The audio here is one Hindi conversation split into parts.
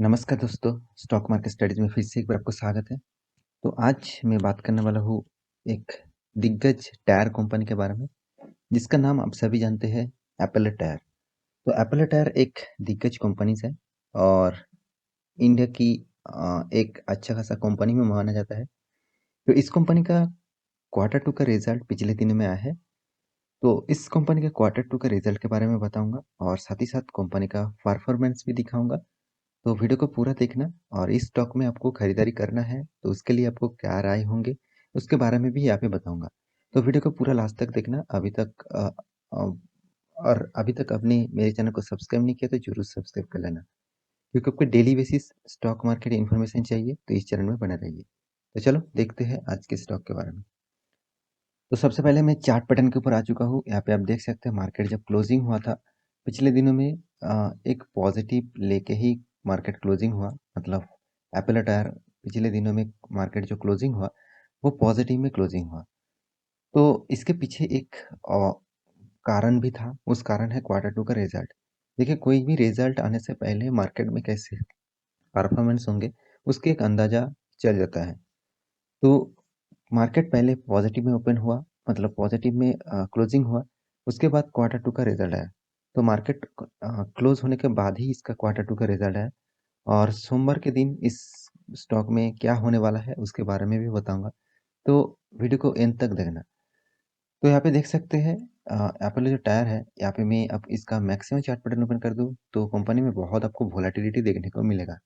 नमस्कार दोस्तों, स्टॉक मार्केट स्टडीज़ में फिर से एक बार आपको स्वागत है। तो आज मैं बात करने वाला हूँ एक दिग्गज टायर कंपनी के बारे में, जिसका नाम आप सभी जानते हैं, एपल टायर। तो एपल टायर एक दिग्गज कंपनीज़ है और इंडिया की एक अच्छा खासा कंपनी में माना जाता है। तो इस कंपनी का क्वार्टर 2 का रिज़ल्ट पिछले दिनों में आया है। तो इस कंपनी के क्वार्टर 2 के रिज़ल्ट के बारे में बताऊँगा और साथ ही साथ कंपनी का परफॉर्मेंस भी दिखाऊँगा। तो वीडियो को पूरा देखना और इस स्टॉक में आपको खरीदारी करना है तो उसके लिए आपको क्या राय होंगे उसके बारे में भी यहाँ पे बताऊंगा। तो वीडियो को पूरा लास्ट तक देखना। अभी तक आपने मेरे चैनल को सब्सक्राइब नहीं किया तो जरूर सब्सक्राइब कर लेना, क्योंकि आपको daily basis stock market information चाहिए तो इस चैनल में बने रहिए। तो चलो देखते हैं आज के स्टॉक के बारे में। तो सबसे पहले मैं चार्ट पैटर्न के ऊपर आ चुका हूँ। यहाँ पे आप देख सकते हैं मार्केट जब क्लोजिंग हुआ था पिछले दिनों में एक पॉजिटिव लेके ही मार्केट क्लोजिंग हुआ। मतलब एप्पल टायर पिछले दिनों में मार्केट जो क्लोजिंग हुआ वो पॉजिटिव में क्लोजिंग हुआ। तो इसके पीछे एक कारण भी था। उस कारण है क्वार्टर 2 का रिजल्ट। देखिए, कोई भी रिजल्ट आने से पहले मार्केट में कैसे परफॉर्मेंस होंगे उसके एक अंदाजा चल जाता है। तो मार्केट पहले पॉजिटिव में ओपन हुआ, मतलब पॉजिटिव में क्लोजिंग हुआ। उसके बाद क्वार्टर 2 का रिजल्ट आया। तो मार्केट क्लोज होने के बाद ही इसका क्वार्टर 2 का रिजल्ट आया और सोमवार के दिन इस स्टॉक में क्या होने वाला है उसके बारे में भी बताऊंगा। तो वीडियो को एंड तक देखना। तो यहाँ पे देख सकते हैं एप्पल जो टायर है, यहाँ पे मैं अब इसका मैक्सिमम चार्ट पैटर्न ओपन कर दूं तो कंपनी में बहुत आपको वोलेटिलिटी देखने को मिलेगा।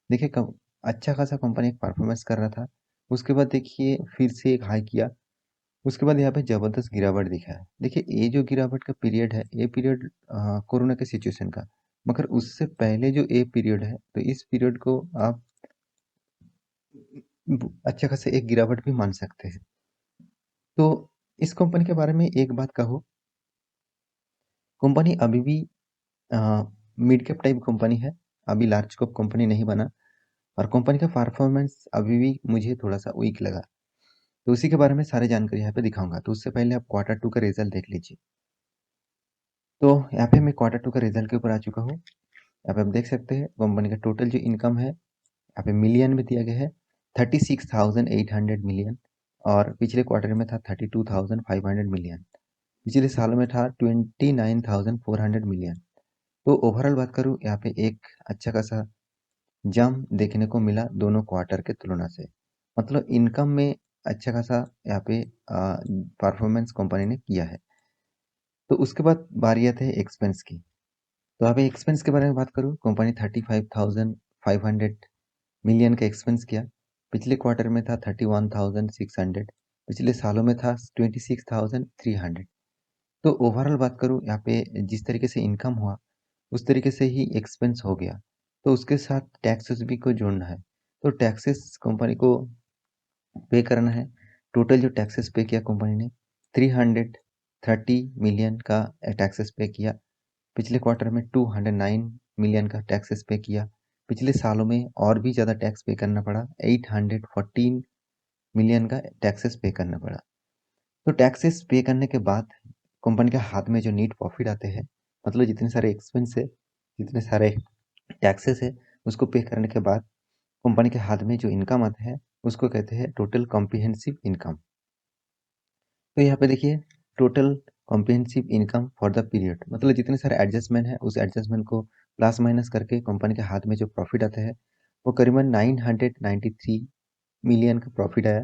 देखिए, कब अच्छा खासा कंपनी एक परफॉर्मेंस कर रहा था, उसके बाद देखिए फिर से एक हाई किया। उसके बाद यहाँ पे ज़बरदस्त गिरावट दिखा है। देखिए, ये जो गिरावट का पीरियड है, ये पीरियड कोरोना के सिचुएशन का, मगर उससे पहले जो ये पीरियड है, तो इस पीरियड को आप अच्छा खासा एक गिरावट भी मान सकते हैं। तो इस कंपनी के बारे में एक बात कहूँ, कंपनी अभी भी मिड कैप टाइप कंपनी है, अभी लार्ज कैप कंपनी नहीं बना और कंपनी का परफॉर्मेंस अभी भी मुझे थोड़ा सा वीक लगा। तो उसी के बारे में सारी जानकारी यहाँ पे दिखाऊंगा। तो उससे पहले आप क्वार्टर 2 का रिजल्ट देख लीजिए। तो यहाँ पे मैं क्वार्टर 2 का रिजल्ट के ऊपर आ चुका हूँ। यहाँ पे आप देख सकते हैं कंपनी का टोटल जो इनकम है यहाँ पे मिलियन में दिया गया है, 36,800 मिलियन। और पिछले क्वार्टर में था 32,500 मिलियन। पिछले सालों में था 29,400 मिलियन। तो ओवरऑल बात करूँ, यहाँ पे एक अच्छा खासा जंप देखने को मिला दोनों क्वार्टर के तुलना से। मतलब इनकम में अच्छा खासा यहाँ पे परफॉर्मेंस कंपनी ने किया है। तो उसके बाद बारी आती है एक्सपेंस की। तो अभी एक्सपेंस के बारे में बात करूँ, कंपनी 35,500 मिलियन का एक्सपेंस किया। पिछले क्वार्टर में था 31,600। पिछले सालों में था 26,300। तो ओवरऑल बात करूँ, यहाँ पे जिस तरीके से इनकम हुआ उस तरीके से ही एक्सपेंस हो गया। तो उसके साथ टैक्सेस भी को जोड़ना है। तो टैक्सेस कंपनी को पे करना है। टोटल जो टैक्सेस पे किया कंपनी ने 330 मिलियन का टैक्सेस पे किया। पिछले क्वार्टर में 209 मिलियन का टैक्सेस पे किया। पिछले सालों में और भी ज़्यादा टैक्स पे करना पड़ा, 814 मिलियन का टैक्सेस पे करना पड़ा। तो टैक्सेस पे करने के बाद कंपनी के हाथ में जो नीट प्रॉफिट आते हैं, मतलब जितने सारे एक्सपेंस है, जितने सारे टैक्सेस है, उसको पे करने के बाद कंपनी के हाथ में जो इनकम आता है उसको कहते हैं टोटल कॉम्प्रिहेंसिव इनकम। तो यहाँ पे देखिए, total comprehensive income for the period, मतलब जितने सारे एडजस्टमेंट है उस एडजस्टमेंट को प्लस माइनस करके कंपनी के हाथ में जो प्रॉफिट आता है वो करीबन 993 मिलियन का प्रॉफिट आया।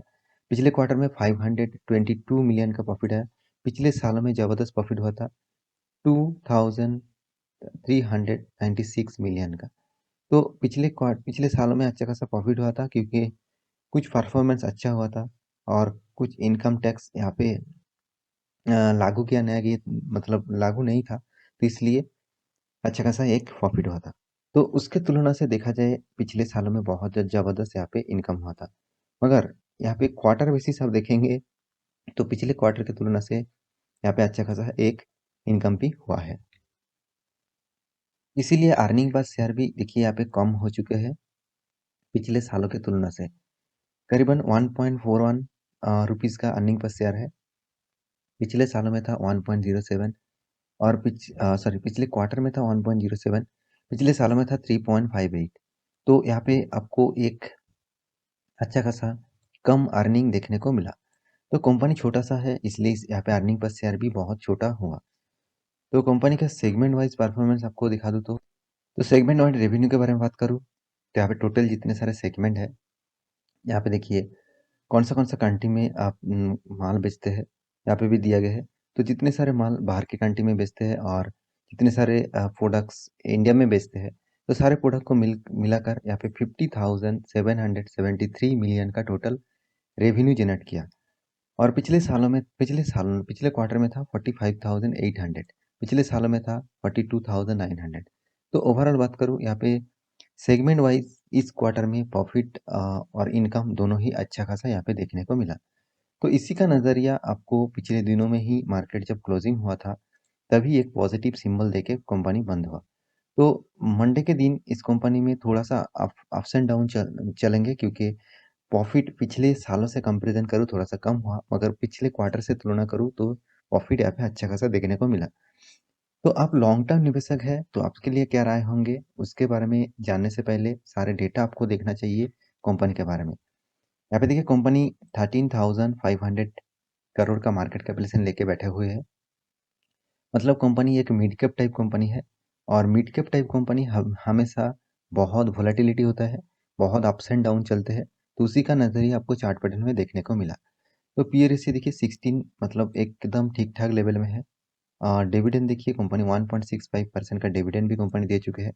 पिछले क्वार्टर में 522 मिलियन का प्रॉफिट आया। पिछले सालों में ज़बरदस्त प्रॉफिट हुआ था 2396 मिलियन का। तो पिछले सालों में अच्छा खासा प्रॉफिट हुआ था, क्योंकि कुछ परफॉर्मेंस अच्छा हुआ था और कुछ इनकम टैक्स यहाँ पे लागू किया नया गया, मतलब लागू नहीं था, तो इसलिए अच्छा खासा एक प्रॉफिट हुआ था। तो उसके तुलना से देखा जाए पिछले सालों में बहुत ज़बरदस्त यहाँ पे इनकम हुआ था। मगर यहाँ पे क्वार्टर बेसिस आप देखेंगे तो पिछले क्वार्टर की तुलना से यहाँ पे अच्छा खासा एक इनकम भी हुआ है। इसीलिए अर्निंग पर शेयर भी देखिए यहाँ पे कम हो चुके हैं पिछले सालों की तुलना से। करीबन 1.41 रुपीज़ का अर्निंग पर शेयर है। पिछले सालों में था 1.07 और पिछले क्वार्टर में था 1.07। पिछले सालों में था 3.58। तो यहाँ पे आपको एक अच्छा खासा कम अर्निंग देखने को मिला। तो कंपनी छोटा सा है, इसलिए यहाँ पे अर्निंग पर शेयर भी बहुत छोटा हुआ। तो कंपनी का सेगमेंट वाइज परफॉर्मेंस आपको दिखा दूँ तो सेगमेंट वाइज रेवेन्यू के बारे में बात करूँ तो यहाँ पे टोटल जितने सारे सेगमेंट है, यहाँ पे देखिए कौन सा कंट्री में आप माल बेचते हैं, यहाँ पे भी दिया गया है। तो जितने सारे माल बाहर की कंट्री में बेचते हैं और जितने सारे प्रोडक्ट्स इंडिया में बेचते हैं, तो सारे प्रोडक्ट को मिलाकर यहाँ पे 50,773 मिलियन का टोटल रेवेन्यू जनरेट किया। और पिछले क्वार्टर में था 45,800, पिछले सालों में था 42,900। तो ओवरऑल बात करूँ यहाँ पे सेगमेंट वाइज इस क्वार्टर में प्रॉफिट और इनकम दोनों ही अच्छा खासा यहाँ पे देखने को मिला। तो इसी का नज़रिया आपको पिछले दिनों में ही मार्केट जब क्लोजिंग हुआ था, तभी एक पॉजिटिव सिंबल देके कंपनी बंद हुआ। तो मंडे के दिन इस कंपनी में थोड़ा-सा अप्स एंड डाउन चलेंगे, क्योंकि प्रॉफिट पिछले सालों से कंपैरिजन करूँ थोड़ा-सा कम हुआ, मगर पिछले क्वार्टर से तुलना करूँ तो प्रॉफिट यहाँ पे अच्छा खासा देखने को मिला। तो आप लॉन्ग टर्म निवेशक हैं, तो आपके लिए क्या राय होंगे? उसके बारे में जानने से पहले सारे डेटा आपको देखना चाहिए कंपनी के बारे में। यहाँ पे देखिए कंपनी 13,500 करोड़ का मार्केट कैपिटलाइजेशन लेके बैठे हुए है। मतलब कंपनी एक मिड कैप टाइप कंपनी है, और मिड कैप टाइप कंपनी हमेशा बहुत वोलेटिलिटी होता है, बहुत अप्स एंड डाउन चलते हैं। तो उसी का नज़रिया आपको चार्ट पैटर्न में देखने को मिला। तो पीई रेशियो देखिए 16, मतलब एकदम ठीक-ठाक लेवल में है। डिविडेंड देखिए कंपनी 1.65% का डिविडेंड भी कंपनी दे चुके हैं।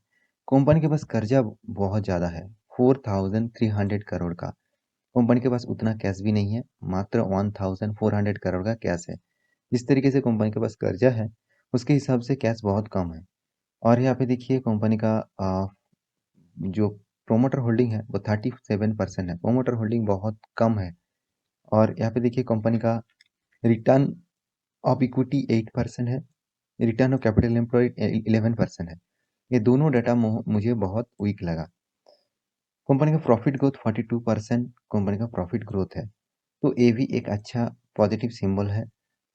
कंपनी के पास कर्जा बहुत ज़्यादा है, 4,300 करोड़ का। कंपनी के पास उतना कैश भी नहीं है, मात्र 1,400 करोड़ का कैश है। जिस तरीके से कंपनी के पास कर्जा है, उसके हिसाब से कैश बहुत कम है। और यहाँ पे देखिए कंपनी का जो प्रोमोटर होल्डिंग है वो 37% है। प्रोमोटर होल्डिंग बहुत कम है। और यहाँ पे देखिए कंपनी का रिटर्न ऑफ इक्विटी 8% है, रिटर्न ऑफ कैपिटल एम्प्लॉयड 11% है। ये दोनों डाटा मुझे बहुत वीक लगा। कंपनी का प्रॉफिट ग्रोथ 42% कंपनी का प्रॉफिट ग्रोथ है। तो ये भी एक अच्छा पॉजिटिव सिंबल है।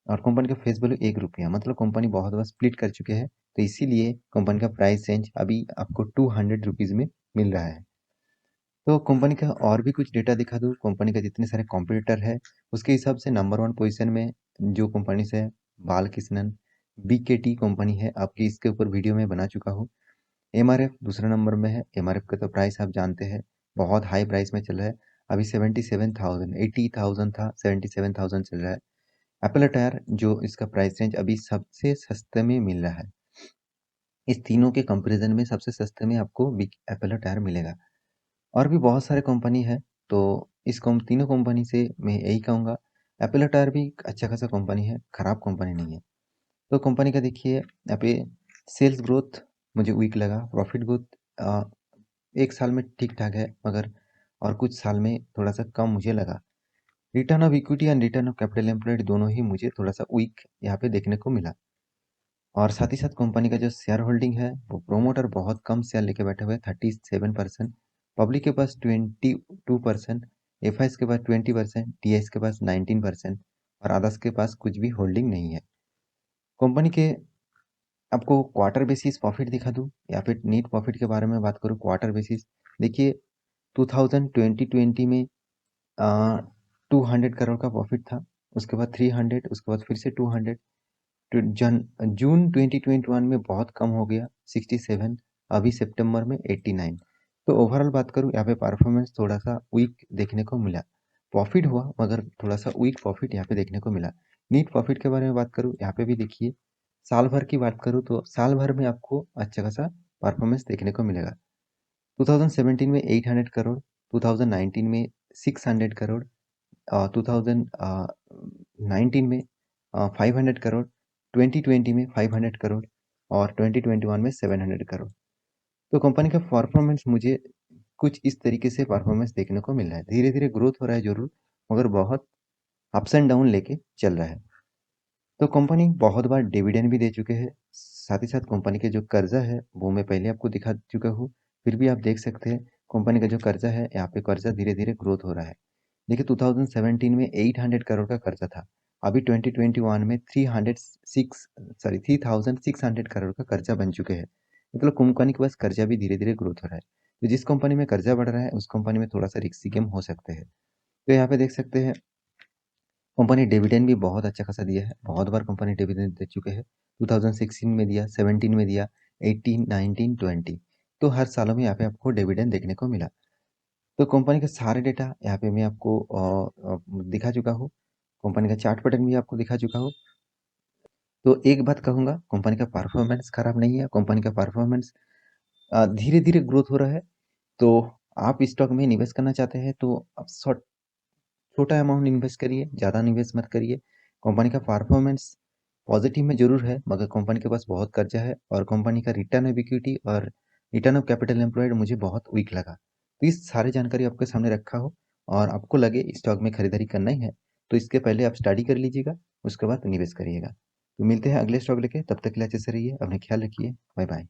और कंपनी का फेस वैल्यू 1 रुपया, मतलब कंपनी बहुत बार स्प्लिट कर चुके हैं, तो इसीलिए कंपनी का प्राइस रेंज अभी आपको 200 रुपीज़ में मिल रहा है। तो कंपनी का और भी कुछ डेटा दिखा दूँ, कंपनी का जितने सारे कॉम्पिटिटर है उसके हिसाब से नंबर 1 पोजीशन में जो कंपनी से बालकृष्णन बीकेटी कंपनी है, आपकी इसके ऊपर वीडियो में बना चुका हूँ। एमआरएफ दूसरे नंबर में है। एमआरएफ का तो प्राइस आप जानते हैं, बहुत हाई प्राइस में चल रहा है। अभी 77,000, 80,000 था, 77,000 चल रहा है। एप्पल टायर जो इसका प्राइस रेंज अभी सबसे सस्ते में मिल रहा है। इस तीनों के कंपैरिजन में सबसे सस्ते में आपको एप्पल टायर मिलेगा। और भी बहुत सारे कंपनी है, तो इस तीनों कंपनी से मैं यही कहूँगा, एप्पल टायर भी अच्छा खासा कंपनी है, खराब कंपनी नहीं है। तो कंपनी का देखिए यहाँ पे सेल्स ग्रोथ मुझे वीक लगा, प्रॉफिट ग्रोथ एक साल में ठीक ठाक है, मगर और कुछ साल में थोड़ा सा कम मुझे लगा। Return of equity and return of capital employed दोनों ही मुझे थोड़ा सा वीक यहाँ पे देखने को मिला। और साथ ही साथ कंपनी का जो शेयर होल्डिंग है, वो प्रोमोटर बहुत कम शेयर लेके बैठे हुए हैं, 37%, पब्लिक के पास 22%, एफआईएस के पास 20%, टीआईएस के पास 19% और अदर्स के पास कुछ भी होल्डिंग नहीं है। कंपनी के आपको क्वार्टर बेसिस प्रॉफिट दिखा दूँ या फिर नेट प्रॉफिट के बारे में बात करूँ क्वार्टर बेसिस, देखिए 2020 में 200 करोड़ का प्रॉफिट था, उसके बाद 300, उसके बाद फिर से 200, जून 2021 में बहुत कम हो गया 67, अभी सितंबर में 89। तो ओवरऑल बात करूँ यहाँ पे परफॉर्मेंस थोड़ा सा वीक देखने को मिला। प्रॉफिट हुआ मगर थोड़ा सा वीक प्रॉफिट यहाँ पे देखने को मिला। नीट प्रॉफिट के बारे में बात करूँ, यहाँ पे भी देखिए साल भर की बात करूँ तो साल भर में आपको अच्छा खासा परफॉर्मेंस देखने को मिलेगा। 2017 में 800 करोड़, 2019 में 600 करोड़, 2019 में 500 करोड़, 2020 में 500 करोड़ और 2021 में 700 करोड़। तो कंपनी का परफॉर्मेंस मुझे कुछ इस तरीके से परफॉर्मेंस देखने को मिल रहा है। धीरे-धीरे ग्रोथ हो रहा है ज़रूर, मगर बहुत अप्स एंड डाउन लेके चल रहा है। तो कंपनी बहुत बार डिविडेंड भी दे चुके हैं। साथ ही साथ कंपनी के जो कर्जा है वो मैं पहले आपको दिखा चुका हूँ। फिर भी आप देख सकते हैं कंपनी का जो कर्जा है, यहाँ पे कर्जा धीरे-धीरे ग्रोथ हो रहा है। देखिए 2017 में 800 करोड़ का कर्जा था। अभी 2021 में 3,600 करोड़ का कर्जा बन चुके हैं। मतलब कंपनी के पास कर्जा भी धीरे-धीरे ग्रोथ हो रहा है। तो जिस कंपनी में कर्जा बढ़ रहा है उस कंपनी में थोड़ा सा रिस्की गेम हो सकते हैं। तो यहाँ पे देख सकते हैं कंपनी डिविडेंड भी बहुत अच्छा खासा दिया है, बहुत बार कंपनी डिविडेंड दे चुके हैं। 2016 में दिया, 17 में दिया, 18, 19, 20, तो हर सालों में यहाँ पे आपको डिविडेंड देखने को मिला। तो कंपनी के सारे डेटा यहाँ पे मैं आपको दिखा चुका हूँ, कंपनी का चार्ट पैटर्न भी आपको दिखा चुका हूँ। तो एक बात कहूँगा, कंपनी का परफॉर्मेंस खराब नहीं है, कंपनी का परफॉर्मेंस धीरे धीरे ग्रोथ हो रहा है। तो आप स्टॉक में निवेश करना चाहते हैं तो आप छोटा अमाउंट इन्वेस्ट करिए, ज़्यादा निवेश मत करिए। कंपनी का परफॉर्मेंस पॉजिटिव में ज़रूर है, मगर कंपनी के पास बहुत कर्जा है और कंपनी का रिटर्न ऑफ इक्विटी और रिटर्न ऑफ कैपिटल एम्प्लॉयड मुझे बहुत वीक लगा। तो इस सारी जानकारी आपके सामने रखा हो और आपको लगे स्टॉक में खरीदारी करना ही है, तो इसके पहले आप स्टडी कर लीजिएगा, उसके बाद निवेश करिएगा। तो मिलते हैं अगले स्टॉक लेके, तब तक के लिए अच्छे से रहिए, अपना ख्याल रखिए, बाय बाय।